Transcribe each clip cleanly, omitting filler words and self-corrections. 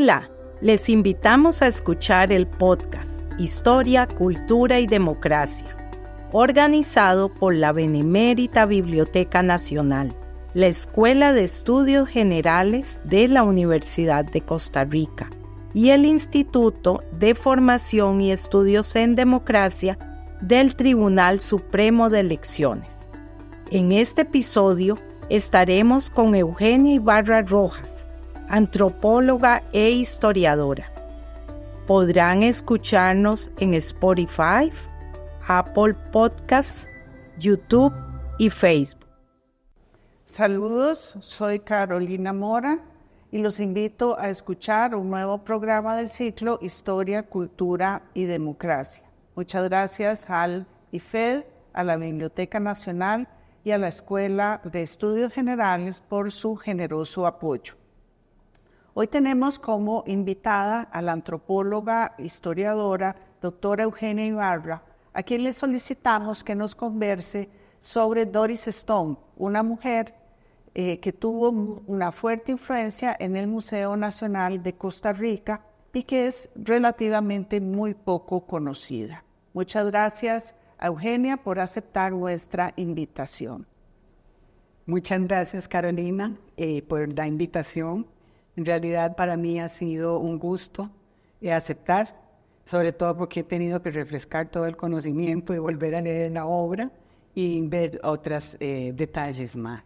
Hola, les invitamos a escuchar el podcast Historia, Cultura y Democracia, organizado por la Benemérita Biblioteca Nacional, la Escuela de Estudios Generales de la Universidad de Costa Rica y el Instituto de Formación y Estudios en Democracia del Tribunal Supremo de Elecciones. En este episodio estaremos con Eugenia Ibarra Rojas, antropóloga e historiadora. Podrán escucharnos en Spotify, Apple Podcasts, YouTube y Facebook. Saludos, soy Carolina Mora y los invito a escuchar un nuevo programa del ciclo Historia, Cultura y Democracia. Muchas gracias al IFED, a la Biblioteca Nacional y a la Escuela de Estudios Generales por su generoso apoyo. Hoy tenemos como invitada a la antropóloga, historiadora, doctora Eugenia Ibarra, a quien le solicitamos que nos converse sobre Doris Stone, una mujer que tuvo una fuerte influencia en el Museo Nacional de Costa Rica y que es relativamente muy poco conocida. Muchas gracias a Eugenia por aceptar nuestra invitación. Muchas gracias, Carolina, por la invitación. En realidad para mí ha sido un gusto aceptar, sobre todo porque he tenido que refrescar todo el conocimiento y volver a leer la obra y ver otros detalles más.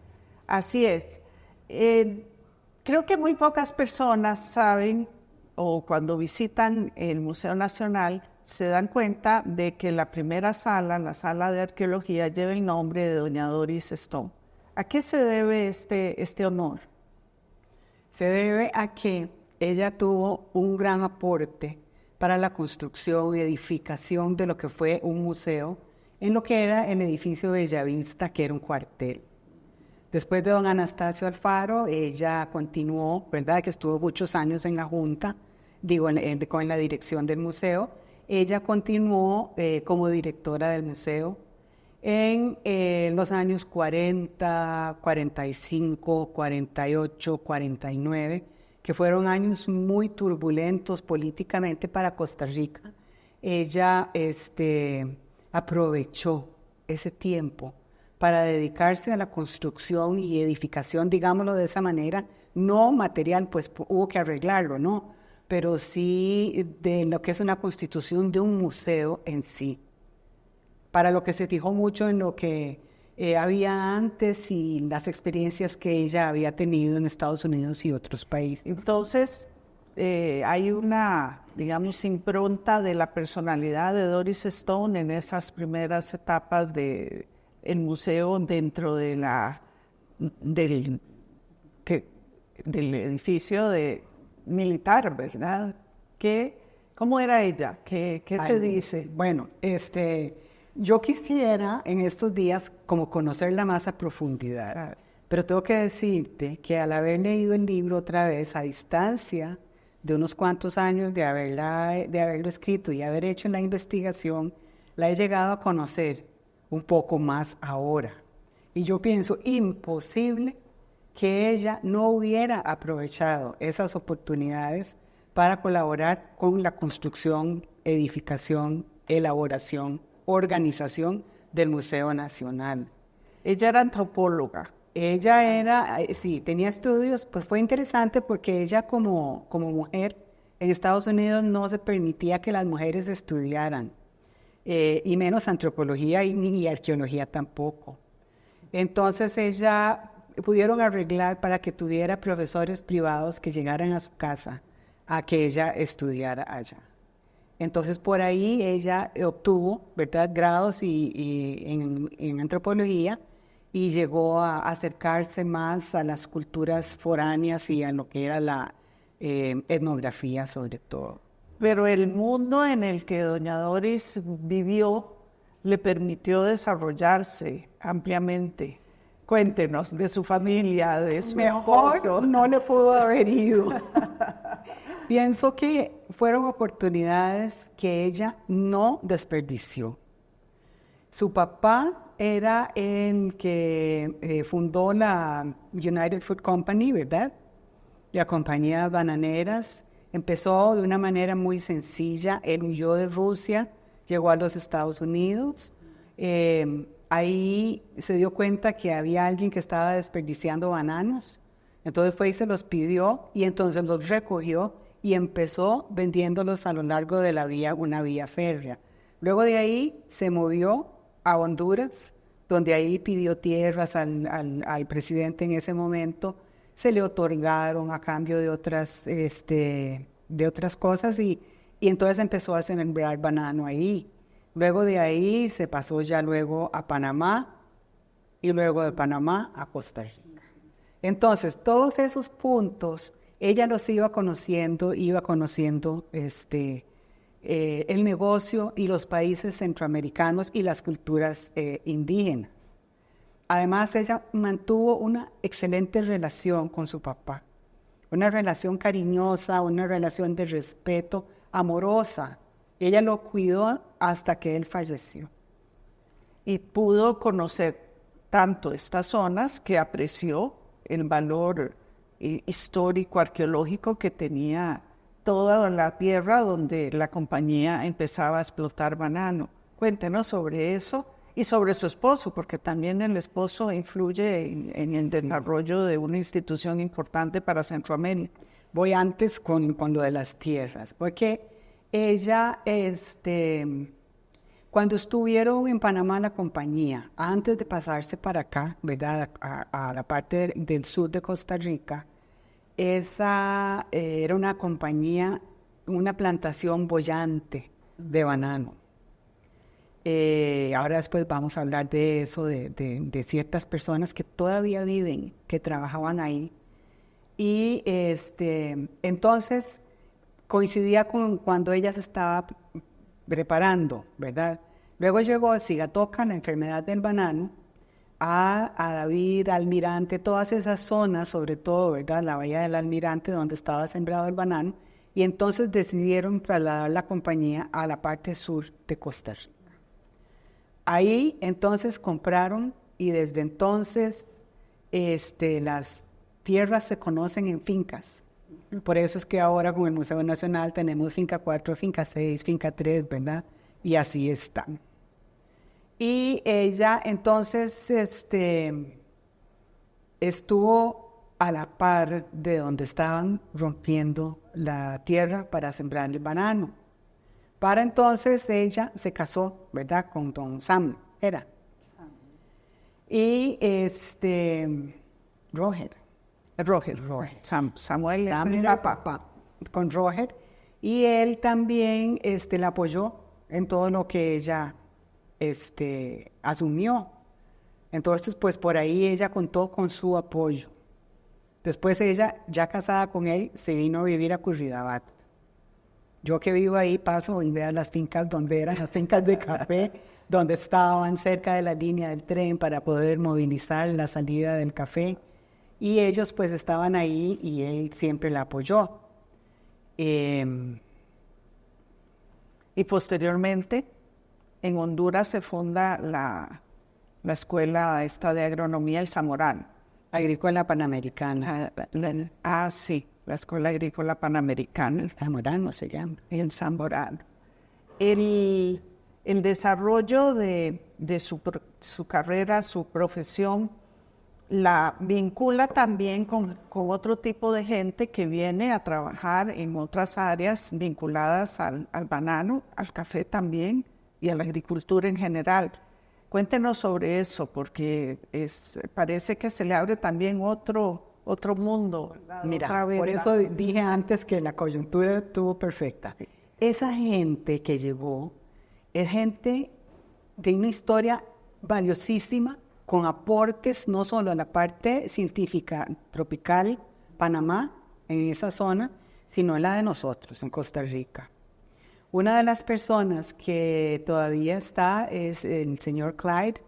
Así es. Creo que muy pocas personas saben o cuando visitan el Museo Nacional se dan cuenta de que la primera sala, la sala de arqueología, lleva el nombre de doña Doris Stone. ¿A qué se debe este honor? Se debe a que ella tuvo un gran aporte para la construcción y edificación de lo que fue un museo en lo que era el edificio Bellavista, que era un cuartel. Después de don Anastasio Alfaro, ella continuó, ¿verdad?, que estuvo muchos años en la Junta, con la dirección del museo. Ella continuó como directora del museo en los años 40, 45, 48, 49, que fueron años muy turbulentos políticamente para Costa Rica. Ella aprovechó ese tiempo para dedicarse a la construcción y edificación, digámoslo de esa manera, no material, pues hubo que arreglarlo, ¿no? Pero sí de lo que es una constitución de un museo en sí, para lo que se fijó mucho en lo que había antes y las experiencias que ella había tenido en Estados Unidos y otros países. Entonces, hay una, digamos, impronta de la personalidad de Doris Stone en esas primeras etapas del museo dentro de del edificio militar, ¿verdad? ¿Cómo era ella? ¿Qué se dice? Bueno, yo quisiera en estos días como conocerla más a profundidad, pero tengo que decirte que al haber leído el libro otra vez a distancia de unos cuantos años de haberlo escrito y haber hecho la investigación, la he llegado a conocer un poco más ahora. Y yo pienso, imposible que ella no hubiera aprovechado esas oportunidades para colaborar con la construcción, edificación, elaboración, organización del Museo Nacional. Ella era antropóloga. Ella era, sí, tenía estudios, pues fue interesante porque ella como mujer en Estados Unidos no se permitía que las mujeres estudiaran, y menos antropología ni arqueología tampoco. Entonces ella pudieron arreglar para que tuviera profesores privados que llegaran a su casa a que ella estudiara allá. Entonces por ahí ella obtuvo, ¿verdad?, grados en antropología y llegó a acercarse más a las culturas foráneas y a lo que era la etnografía sobre todo. Pero el mundo en el que doña Doris vivió le permitió desarrollarse ampliamente. Cuéntenos de su familia, de su esposo. No le pudo haber ido. Pienso que fueron oportunidades que ella no desperdició. Su papá era el que fundó la United Fruit Company, ¿verdad? La compañía bananeras. Empezó de una manera muy sencilla. Él huyó de Rusia, llegó a los Estados Unidos. Ahí se dio cuenta que había alguien que estaba desperdiciando bananos. Entonces fue y se los pidió y entonces los recogió y empezó vendiéndolos a lo largo de la vía, una vía férrea. Luego de ahí se movió a Honduras, donde ahí pidió tierras al presidente en ese momento. Se le otorgaron a cambio de otras cosas y entonces empezó a sembrar banano ahí. Luego de ahí se pasó ya luego a Panamá y luego de Panamá a Costa Rica. Entonces, todos esos puntos, ella los iba conociendo el negocio y los países centroamericanos y las culturas indígenas. Además, ella mantuvo una excelente relación con su papá, una relación cariñosa, una relación de respeto, amorosa. Ella lo cuidó hasta que él falleció. Y pudo conocer tanto estas zonas que apreció el valor histórico, arqueológico que tenía toda la tierra donde la compañía empezaba a explotar banano. Cuéntenos sobre eso y sobre su esposo, porque también el esposo influye en el desarrollo de una institución importante para Centroamérica. Voy antes con lo de las tierras, porque ella, cuando estuvieron en Panamá la compañía, antes de pasarse para acá, ¿verdad?, a la parte del sur de Costa Rica, esa era una compañía, una plantación boyante de banano. Ahora después vamos a hablar de eso, de ciertas personas que todavía viven, que trabajaban ahí. Y entonces coincidía con cuando ella se estaba preparando, ¿verdad? Luego llegó a Sigatoca, la enfermedad del banano, a David, Almirante, todas esas zonas, sobre todo, ¿verdad?, la bahía del Almirante, donde estaba sembrado el banano, y entonces decidieron trasladar la compañía a la parte sur de Costa Rica. Ahí entonces compraron y desde entonces las tierras se conocen en fincas. Por eso es que ahora con el Museo Nacional tenemos finca 4, finca 6, finca 3, ¿verdad? Y así están. Y ella entonces estuvo a la par de donde estaban rompiendo la tierra para sembrar el banano. Para entonces ella se casó, ¿verdad?, con don Sam, era. Y Roger. Samuel era papá con Roger. Y él también la apoyó en todo lo que ella asumió. Entonces, pues por ahí ella contó con su apoyo. Después ella, ya casada con él, se vino a vivir a Curridabat. Yo que vivo ahí paso y veo las fincas donde eran las fincas de café, donde estaban cerca de la línea del tren para poder movilizar la salida del café. Y ellos pues estaban ahí y él siempre la apoyó. Y posteriormente en Honduras se funda la escuela esta de agronomía, el Zamorano. Agrícola Panamericana. Sí, la Escuela Agrícola Panamericana. El Zamorano se llama. El Zamorano. El desarrollo de su carrera, su profesión, la vincula también con otro tipo de gente que viene a trabajar en otras áreas vinculadas al banano, al café también y a la agricultura en general. Cuéntenos sobre eso, porque parece que se le abre también otro mundo, ¿verdad? Mira, por eso dije antes que la coyuntura estuvo perfecta. Esa gente que llegó es gente de una historia valiosísima, con aportes no solo a la parte científica tropical, Panamá, en esa zona, sino en la de nosotros, en Costa Rica. Una de las personas que todavía está es el señor Clyde,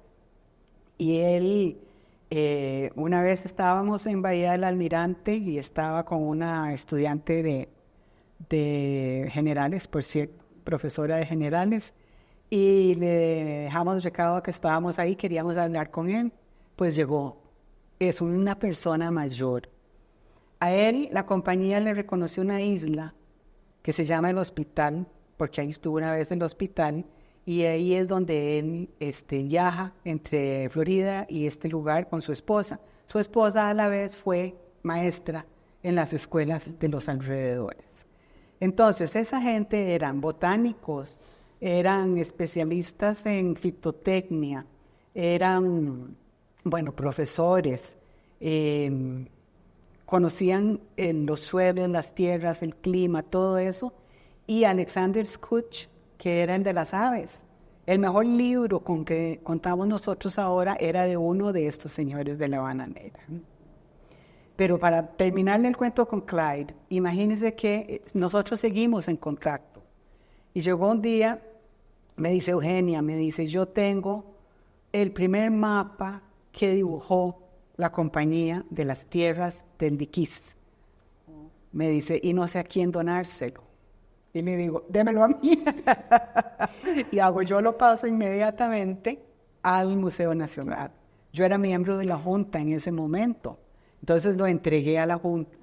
y él, una vez estábamos en Bahía del Almirante y estaba con una estudiante de generales, por cierto, profesora de generales, y le dejamos recado que estábamos ahí, queríamos hablar con él, pues llegó. Es una persona mayor. A él la compañía le reconoció una isla que se llama El Hospital, porque ahí estuvo una vez en el hospital, y ahí es donde él viaja entre Florida y este lugar con su esposa. Su esposa a la vez fue maestra en las escuelas de los alrededores. Entonces, esa gente eran botánicos, eran especialistas en fitotecnia, eran, profesores, conocían los suelos, las tierras, el clima, todo eso. Y Alexander Skutch, que era el de las aves. El mejor libro con que contamos nosotros ahora era de uno de estos señores de la bananera. Pero para terminarle el cuento con Clyde, imagínense que nosotros seguimos en contacto. Y llegó un día, me dice Eugenia, yo tengo el primer mapa que dibujó la compañía de las tierras del Diquís. Me dice, y no sé a quién donárselo. Y le digo, démelo a mí. Y yo lo paso inmediatamente al Museo Nacional. Yo era miembro de la Junta en ese momento. Entonces lo entregué a la Junta.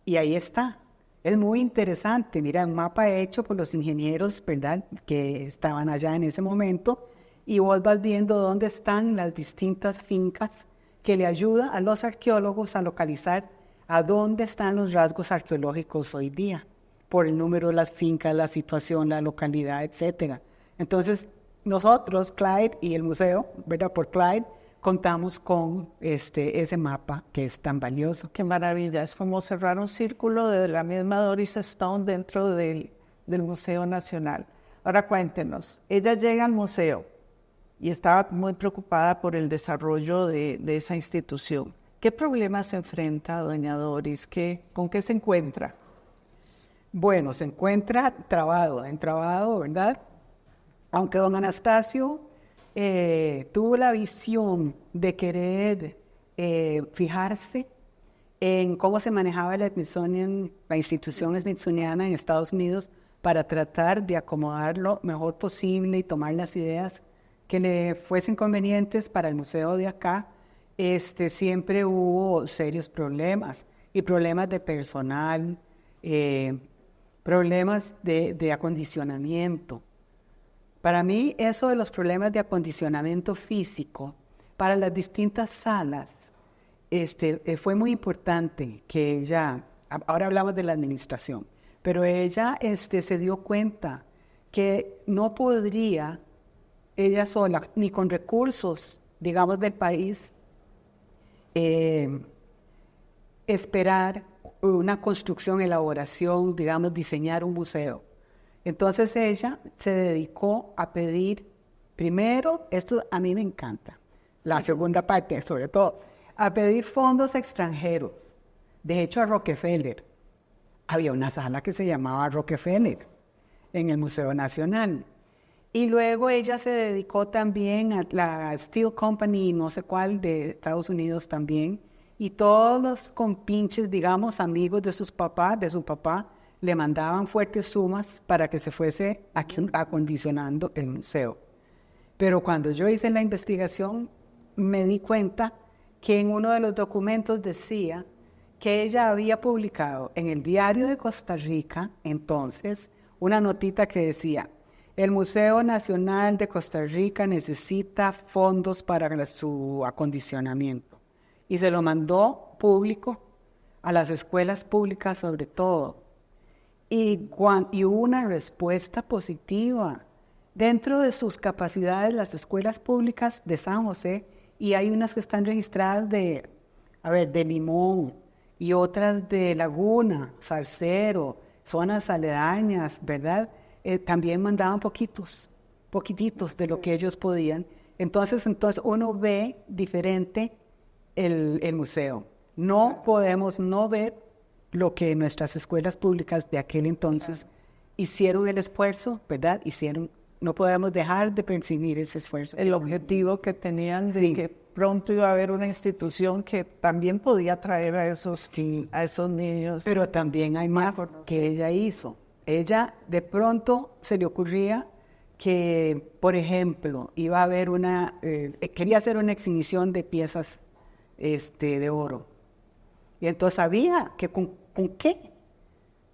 Y ahí está. Es muy interesante. Mira, un mapa hecho por los ingenieros, ¿verdad?, que estaban allá en ese momento. Y vos vas viendo dónde están las distintas fincas que le ayudan a los arqueólogos a localizar a dónde están los rasgos arqueológicos hoy día, por el número de las fincas, la situación, la localidad, etc. Entonces, nosotros, Clyde y el museo, ¿verdad?, por Clyde, contamos con ese mapa que es tan valioso. Qué maravilla, es como cerrar un círculo de la misma Doris Stone dentro del Museo Nacional. Ahora cuéntenos, ella llega al museo y estaba muy preocupada por el desarrollo de esa institución. ¿Qué problemas se enfrenta doña Doris? ¿Con qué se encuentra? Bueno, se encuentra trabado, ¿verdad? Aunque don Anastasio tuvo la visión de querer fijarse en cómo se manejaba la institución smithsoniana en Estados Unidos para tratar de acomodar lo mejor posible y tomar las ideas que le fuesen convenientes para el museo de acá. Siempre hubo serios problemas, y problemas de personal, problemas de acondicionamiento. Para mí, eso de los problemas de acondicionamiento físico para las distintas salas fue muy importante que ella, ahora hablamos de la administración, pero ella se dio cuenta que no podría ella sola, ni con recursos, digamos, del país, esperar una construcción, elaboración, digamos, diseñar un museo. Entonces ella se dedicó a pedir, primero, esto a mí me encanta, la segunda parte sobre todo, a pedir fondos extranjeros. De hecho, a Rockefeller. Había una sala que se llamaba Rockefeller en el Museo Nacional. Y luego ella se dedicó también a la Steel Company, no sé cuál, de Estados Unidos también. Y todos los compinches, digamos, amigos de su papá, le mandaban fuertes sumas para que se fuese acondicionando el museo. Pero cuando yo hice la investigación, me di cuenta que en uno de los documentos decía que ella había publicado en el Diario de Costa Rica, entonces, una notita que decía: el Museo Nacional de Costa Rica necesita fondos para su acondicionamiento. Y se lo mandó público, a las escuelas públicas sobre todo. Y hubo una respuesta positiva. Dentro de sus capacidades, las escuelas públicas de San José, y hay unas que están registradas de Limón, y otras de Laguna, Salcero, zonas aledañas, ¿verdad? También mandaban poquititos de lo que ellos podían. Entonces uno ve diferente el museo. No podemos no ver lo que nuestras escuelas públicas de aquel entonces hicieron el esfuerzo, ¿verdad? No podemos dejar de percibir ese esfuerzo. El objetivo que tenían de que pronto iba a haber una institución que también podía atraer a esos niños. Pero también hay más que ella hizo. Ella de pronto se le ocurría que, por ejemplo, iba a haber quería hacer una exhibición de piezas de oro. Y entonces sabía que con qué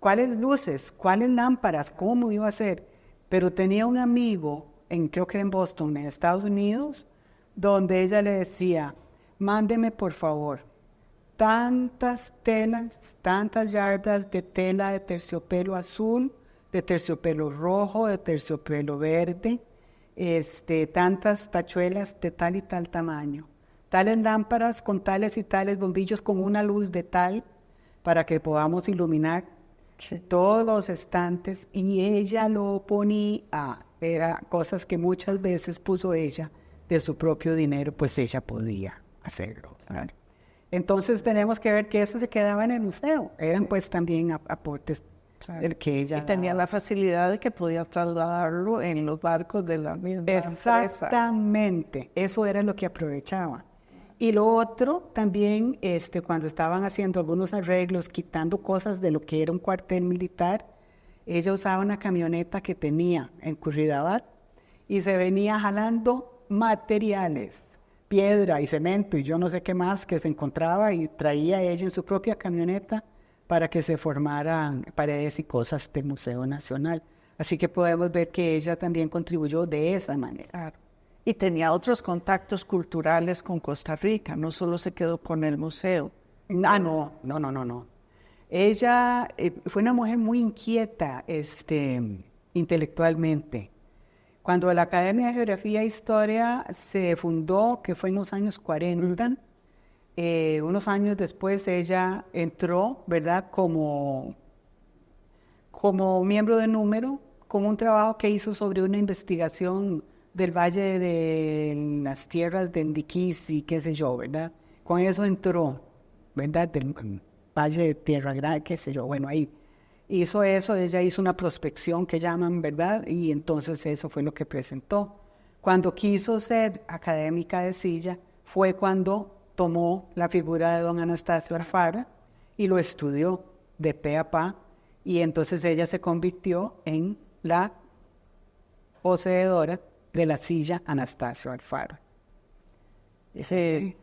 ¿cuáles luces? ¿Cuáles lámparas? ¿Cómo iba a ser? Pero tenía un amigo, creo que era en Boston, en Estados Unidos, donde ella le decía, mándeme por favor tantas telas, tantas yardas de tela de terciopelo azul, de terciopelo rojo, de terciopelo verde, tantas tachuelas de tal y tal tamaño, tales lámparas con tales y tales bombillos con una luz de tal para que podamos iluminar todos los estantes, y ella lo ponía, era cosas que muchas veces puso ella de su propio dinero, pues ella podía hacerlo. ¿Vale? Entonces tenemos que ver que eso se quedaba en el museo, eran pues también aportes que ella y tenía la facilidad de que podía trasladarlo en los barcos de la misma Exactamente, empresa. Eso era lo que aprovechaba. Y lo otro también, cuando estaban haciendo algunos arreglos, quitando cosas de lo que era un cuartel militar, ella usaba una camioneta que tenía en Curridabat y se venía jalando materiales, piedra y cemento y yo no sé qué más que se encontraba, y traía ella en su propia camioneta para que se formaran paredes y cosas del Museo Nacional. Así que podemos ver que ella también contribuyó de esa manera. Claro. Y tenía otros contactos culturales con Costa Rica, no solo se quedó con el museo. No. Ella fue una mujer muy inquieta intelectualmente. Cuando la Academia de Geografía e Historia se fundó, que fue en los años 40, unos años después ella entró, ¿verdad?, como miembro de número, con un trabajo que hizo sobre una investigación del Valle de las Tierras de Ndiquís y qué sé yo, ¿verdad? Con eso entró, ¿verdad?, del Valle de Tierra Grande, qué sé yo, bueno, ahí hizo eso, ella hizo una prospección que llaman, ¿verdad? Y entonces eso fue lo que presentó. Cuando quiso ser académica de silla, fue cuando tomó la figura de don Anastasio Alfaro y lo estudió de pe a pa, y entonces ella se convirtió en la poseedora de la silla Anastasio Alfaro. Qué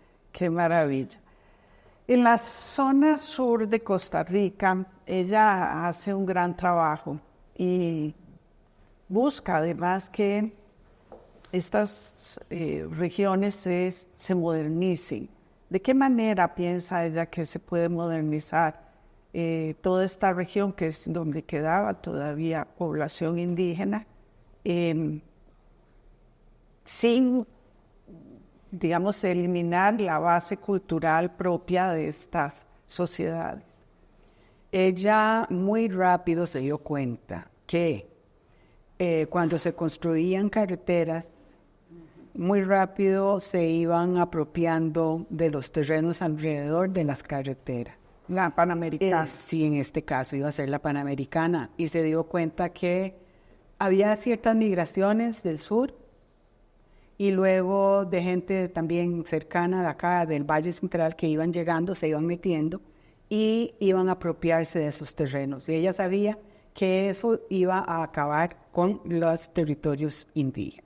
maravilla. En la zona sur de Costa Rica, ella hace un gran trabajo y busca además que estas regiones se modernicen. ¿De qué manera piensa ella que se puede modernizar toda esta región, que es donde quedaba todavía población indígena, sin, digamos, eliminar la base cultural propia de estas sociedades? Ella muy rápido se dio cuenta que cuando se construían carreteras, muy rápido se iban apropiando de los terrenos alrededor de las carreteras. La Panamericana. Sí, en este caso iba a ser la Panamericana, y se dio cuenta que había ciertas migraciones del sur y luego de gente también cercana de acá, del Valle Central, que iban llegando, se iban metiendo y iban a apropiarse de esos terrenos. Y ella sabía que eso iba a acabar con los territorios indígenas.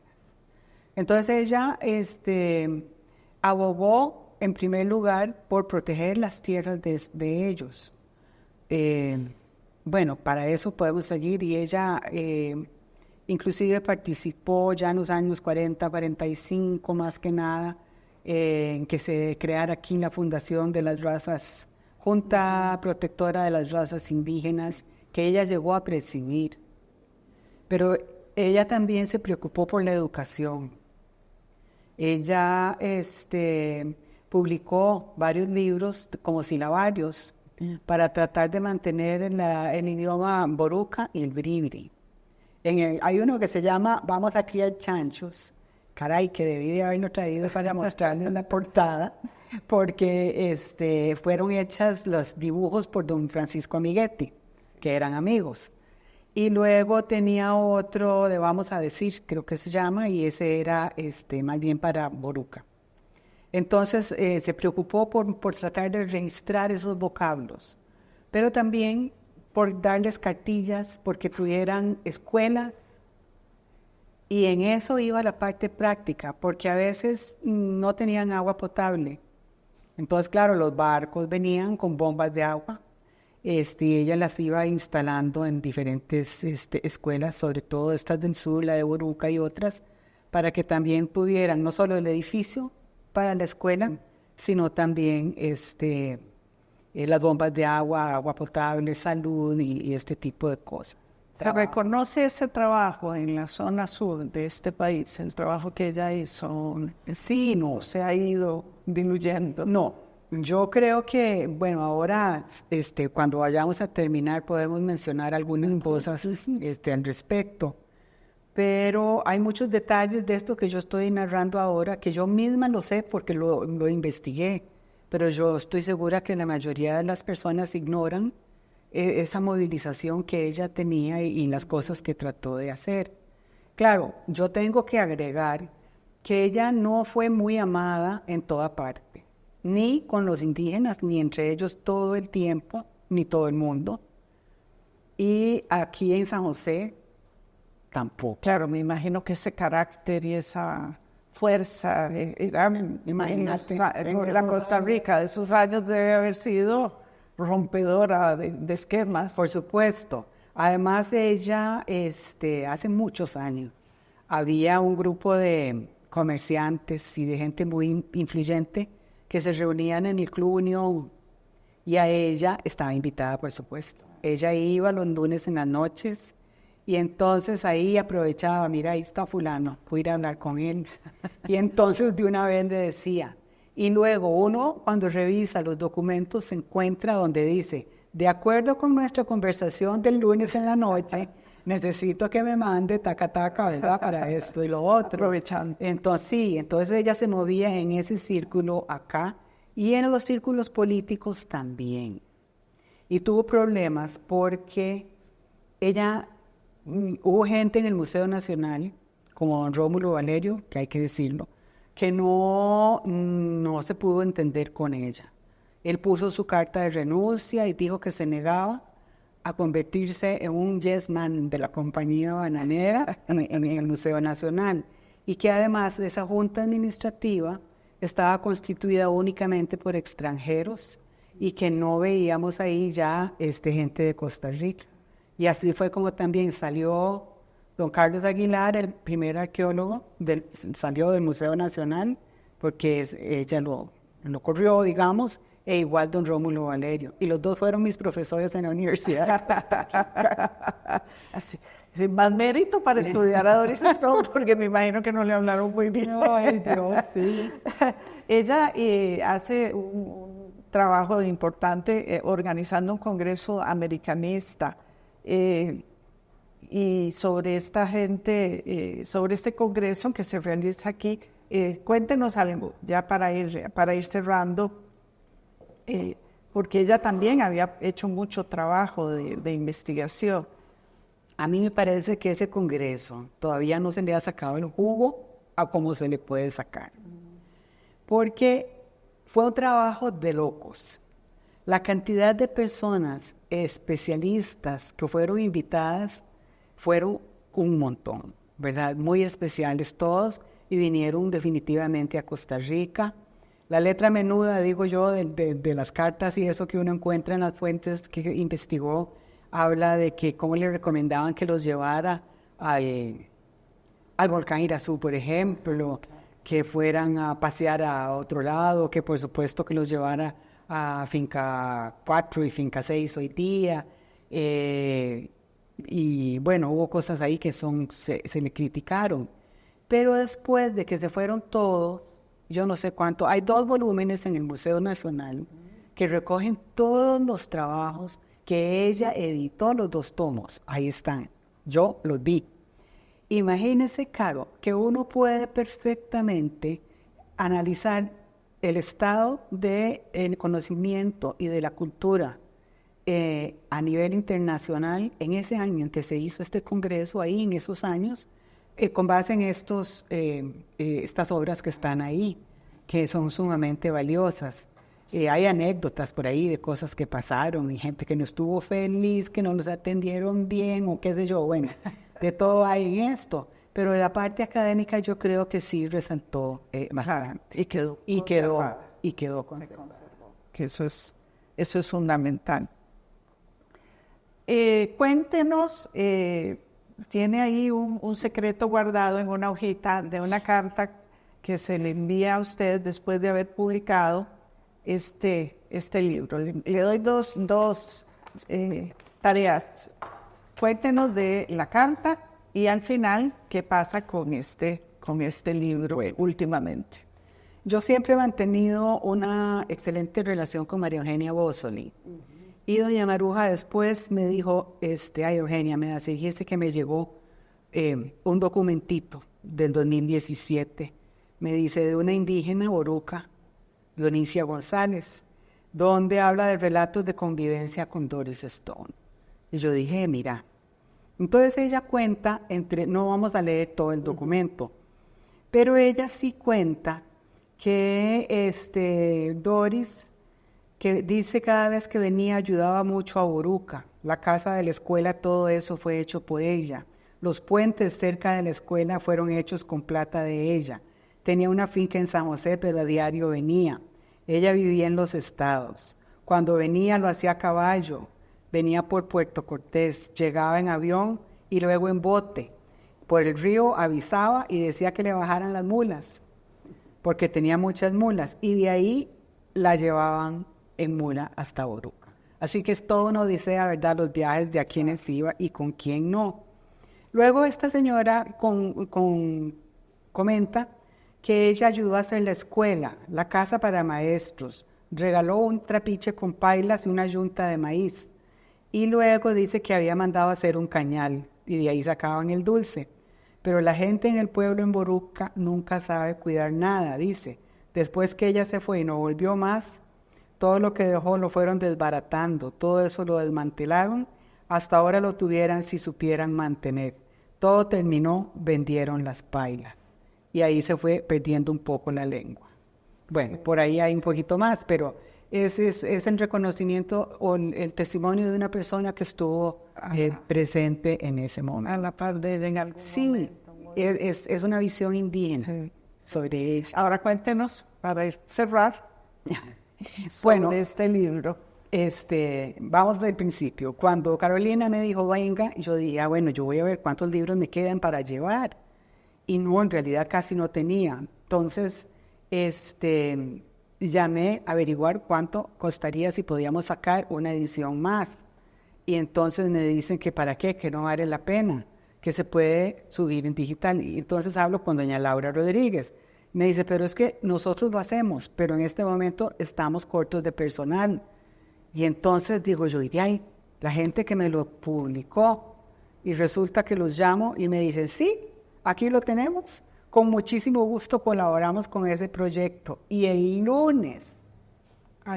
Entonces ella abogó en primer lugar por proteger las tierras de ellos. Bueno, para eso podemos seguir, y ella inclusive participó ya en los años 40, 45 más que nada, en que se creara aquí la Fundación de las Razas, Junta Protectora de las Razas Indígenas, que ella llegó a presidir. Pero ella también se preocupó por la educación. Ella publicó varios libros como silabarios para tratar de mantener el idioma boruca y el bribri. Hay uno que se llama Vamos a criar chanchos. Caray, que debí de haberlo traído para mostrarles en la portada, porque fueron hechas los dibujos por don Francisco Amiguetti, que eran amigos. Y luego tenía otro de Vamos a decir, creo que se llama, y ese era más bien para boruca. Entonces se preocupó por tratar de registrar esos vocablos, pero también por darles cartillas, porque tuvieran escuelas, y en eso iba la parte práctica, porque a veces no tenían agua potable. Entonces, claro, los barcos venían con bombas de agua, y ella las iba instalando en diferentes escuelas, sobre todo estas del sur, la de Boruca y otras, para que también tuvieran no solo el edificio para la escuela, sino también las bombas de agua, agua potable, salud y este tipo de cosas. ¿Se reconoce ese trabajo en la zona sur de este país, el trabajo que ella hizo? Sí, no. ¿Se ha ido diluyendo? No, yo creo que, bueno, ahora cuando vayamos a terminar podemos mencionar algunas cosas al respecto, pero hay muchos detalles de esto que yo estoy narrando ahora que yo misma lo sé porque lo investigué, pero yo estoy segura que la mayoría de las personas ignoran esa movilización que ella tenía y las cosas que trató de hacer. Claro, yo tengo que agregar que ella no fue muy amada en toda parte, ni con los indígenas, ni entre ellos todo el tiempo, ni todo el mundo. Y aquí en San José, tampoco. Claro, me imagino que ese carácter y esa fuerza, Imagínate, en la Costa Rica de esos años debe haber sido rompedora de esquemas. Por supuesto. Además de ella, hace muchos años, había un grupo de comerciantes y de gente muy influyente que se reunían en el Club Unión y a ella estaba invitada, por supuesto. Ella iba los lunes en las noches y entonces ahí aprovechaba, mira, ahí está fulano, voy a ir a hablar con él. Y entonces de una vez le decía, y luego uno cuando revisa los documentos se encuentra donde dice, de acuerdo con nuestra conversación del lunes en la noche, necesito que me mande taca, ¿verdad? Para esto y lo otro. Aprovechando. Entonces, sí, entonces ella se movía en ese círculo acá y en los círculos políticos también. Y tuvo problemas porque hubo gente en el Museo Nacional, como don Rómulo Valerio, que hay que decirlo, que no se pudo entender con ella. Él puso su carta de renuncia y dijo que se negaba a convertirse en un yes man de la compañía bananera en el Museo Nacional y que además de esa junta administrativa estaba constituida únicamente por extranjeros y que no veíamos ahí ya gente de Costa Rica. Y así fue como también salió don Carlos Aguilar, el primer arqueólogo, salió del Museo Nacional porque ella lo corrió, digamos, e igual don Rómulo Valerio. Y los dos fueron mis profesores en la universidad. Así, sin más mérito para estudiar a Doris Stone, porque me imagino que no le hablaron muy bien. Ay, Dios, sí. Ella hace un trabajo importante organizando un congreso americanista. Y sobre esta gente, sobre este congreso que se realiza aquí, cuéntenos algo, ya para ir cerrando, porque ella también había hecho mucho trabajo de investigación. A mí me parece que ese congreso todavía no se le ha sacado el jugo a cómo se le puede sacar, porque fue un trabajo de locos. La cantidad de personas especialistas que fueron invitadas fueron un montón, ¿verdad? Muy especiales todos y vinieron definitivamente a Costa Rica. La letra menuda, digo yo, de las cartas y eso que uno encuentra en las fuentes que investigó, habla de que cómo le recomendaban que los llevara al volcán Irazú, por ejemplo, que fueran a pasear a otro lado, que por supuesto que los llevara a Finca 4 y Finca 6 hoy día. Y bueno, hubo cosas ahí que se le criticaron. Pero después de que se fueron todos, yo no sé cuánto, hay 2 volúmenes en el Museo Nacional que recogen todos los trabajos que ella editó, los 2 tomos. Ahí están, yo los vi. Imagínense, Caro, que uno puede perfectamente analizar el estado del conocimiento y de la cultura a nivel internacional en ese año en que se hizo este congreso, ahí en esos años, con base en estas obras que están ahí, que son sumamente valiosas. Hay anécdotas por ahí de cosas que pasaron y gente que no estuvo feliz, que no los atendieron bien o qué sé yo, bueno, de todo hay en esto. Pero la parte académica yo creo que sí resaltó bastante. Y quedó conservada. Que eso es fundamental. Cuéntenos, tiene ahí un secreto guardado en una hojita de una carta que se le envía a usted después de haber publicado este libro. Le doy dos tareas. Cuéntenos de la carta y al final qué pasa con este libro últimamente. Yo siempre he mantenido una excelente relación con María Eugenia Bozzoli. Y doña Maruja después me dijo, ay Eugenia, me dijiste que me llegó un documentito del 2017. Me dice, de una indígena boruca, Dionisia González, donde habla de relatos de convivencia con Doris Stone. Y yo dije, mira, entonces ella cuenta, no vamos a leer todo el documento, pero ella sí cuenta que Doris, que dice cada vez que venía ayudaba mucho a Boruca, la casa de la escuela, todo eso fue hecho por ella. Los puentes cerca de la escuela fueron hechos con plata de ella. Tenía una finca en San José, pero a diario venía. Ella vivía en los estados. Cuando venía lo hacía a caballo, venía por Puerto Cortés, llegaba en avión y luego en bote. Por el río avisaba y decía que le bajaran las mulas, porque tenía muchas mulas, y de ahí la llevaban en mula hasta Boruca. Así que es todo una odisea, ¿verdad?, los viajes de a quienes iba y con quién no. Luego esta señora comenta que ella ayudó a hacer la escuela, la casa para maestros, regaló un trapiche con pailas y una yunta de maíz, y luego dice que había mandado a hacer un cañal, y de ahí sacaban el dulce. Pero la gente en el pueblo en Boruca nunca sabe cuidar nada, dice. Después que ella se fue y no volvió más, todo lo que dejó lo fueron desbaratando, todo eso lo desmantelaron, hasta ahora lo tuvieran si supieran mantener. Todo terminó, vendieron las pailas. Y ahí se fue perdiendo un poco la lengua. Bueno, por ahí hay un poquito más, pero es el reconocimiento o el testimonio de una persona que estuvo presente en ese momento. A la par de en algún momento. Es una visión indígena sobre ella. Ahora cuéntenos, para cerrar, bueno, este libro. Vamos del principio. Cuando Carolina me dijo, venga, yo dije, bueno, yo voy a ver cuántos libros me quedan para llevar. Y no, en realidad casi no tenía. Entonces, llamé a averiguar cuánto costaría si podíamos sacar una edición más. Y entonces me dicen que para qué, que no vale la pena, que se puede subir en digital. Y entonces hablo con doña Laura Rodríguez. Me dice, pero es que nosotros lo hacemos, pero en este momento estamos cortos de personal. Y entonces digo yo, ay, la gente que me lo publicó, y resulta que los llamo y me dicen, sí, aquí lo tenemos, con muchísimo gusto colaboramos con ese proyecto. Y el lunes,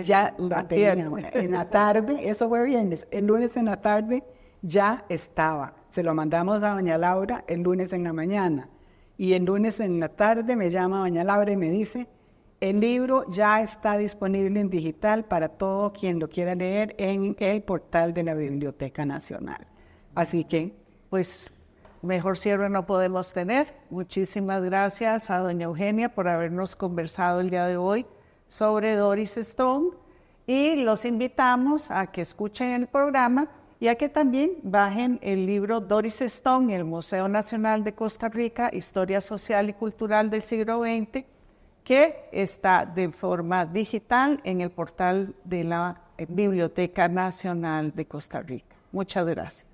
ya la teníamos, en la tarde, eso fue viernes, el lunes en la tarde ya estaba. Se lo mandamos a doña Laura el lunes en la mañana. Y el lunes en la tarde me llama doña Laura y me dice, el libro ya está disponible en digital para todo quien lo quiera leer en el portal de la Biblioteca Nacional. Así que, pues, mejor cierre no podemos tener. Muchísimas gracias a doña Eugenia por habernos conversado el día de hoy sobre Doris Stone, y los invitamos a que escuchen el programa y a que también bajen el libro Doris Stone, el Museo Nacional de Costa Rica, Historia Social y Cultural del Siglo XX, que está de forma digital en el portal de la Biblioteca Nacional de Costa Rica. Muchas gracias.